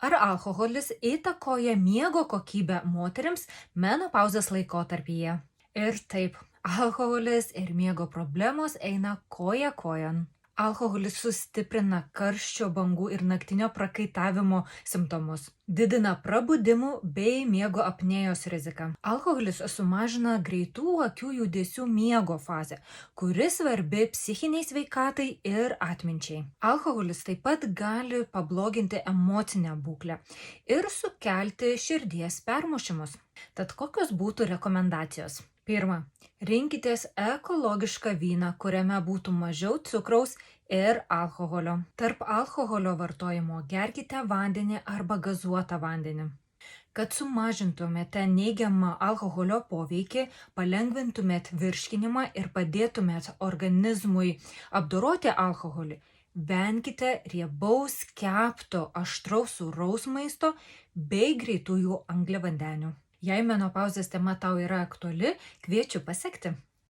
Ar alkoholis įtakoja miego kokybę moterims menopauzės laikotarpyje? Ir taip, alkoholis ir miego problemos eina koja kojon. Alkoholis sustiprina karščio bangų ir naktinio prakaitavimo simptomus. Didina prabudimų bei miego apnėjos riziką. Alkoholis sumažina greitų akių judesių miego fazę, kuri svarbi psichiniai sveikatai ir atminčiai. Alkoholis taip pat gali pabloginti emocinę būklę ir sukelti širdies permušimus. Tad kokios būtų rekomendacijos? Pirma, rinkitės ekologišką vyną, kuriame būtų mažiau cukraus ir alkoholio. Tarp alkoholio vartojimo gerkite vandenį arba gazuotą vandenį. Kad sumažintumėte neigiamą alkoholio poveikį, palengvintumėt virškinimą ir padėtumėt organizmui apdoroti alkoholį, venkite riebaus, kepto, aštraus sūraus maisto bei greitųjų angliavandenių. Jei menopauzės tema tau yra aktuali, kviečiu pasekti.